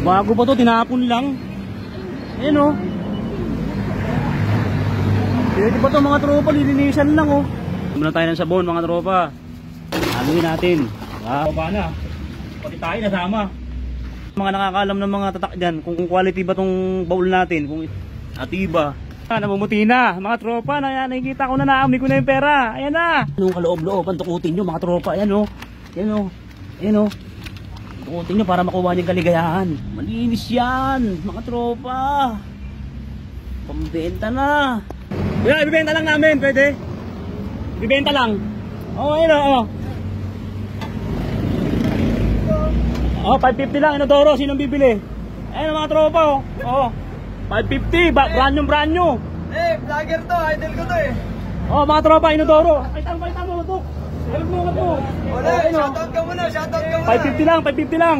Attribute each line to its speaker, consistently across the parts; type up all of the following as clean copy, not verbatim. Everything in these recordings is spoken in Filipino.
Speaker 1: Bago pa to, tinapon lang. Ayan o. Pwede pa to mga tropa, lilinisan lang o. Muna tayo ng sabon mga tropa. Haluin natin. Baba na. Pati tayo nasama. Mga nakakalam ng mga tatak dyan kung quality ba tong baul natin, kung atiba. Namumuti na mga tropa, nakikita ko na, naamoy ko na yung pera. Ayan na. Anong kaloob-loob, pantukutin nyo mga tropa. Ayan o. Ayan o. Ayan o. Tukutin nyo para makuha nyo yung kaligayahan. Malinis yan mga tropa. Pambenta na. Kuya, ibibenta lang namin, pwede? Ibibenta lang. Oo, ayun o. Oh, 550 lang, Inodoro, sinong bibili? Ayun mga tropa o. Oo, 550, brand new.
Speaker 2: Vlogger to, idol ko to eh.
Speaker 1: Oh, mga tropa, Inodoro. Paitan mo, tuk. Help mo ka po.
Speaker 2: Wala, shoutout ka muna.
Speaker 1: 550 lang.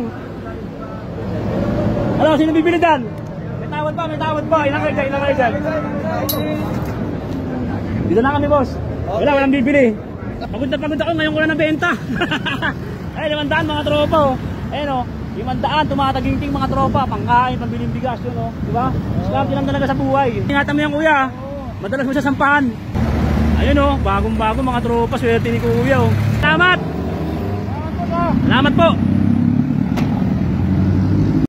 Speaker 1: Ano, sino bibili dyan? May tawad pa. Ilang kayo dyan? Dito lang kami, boss. Walang bibili. Pagod ako, ngayon ko na nabenta. Ay, 500 mga tropa, oh. Ayun, oh. 500, tumatagingting mga tropa. Pangkain, pambiling bigas, yun, oh. Diba? Swerte lang talaga sa buhay. Ingatan mo yan, kuya. Madalas mo sa sampahan. Ayun, oh. Bagong-bago mga tropa. Swerte ni kuya, oh. Salamat po.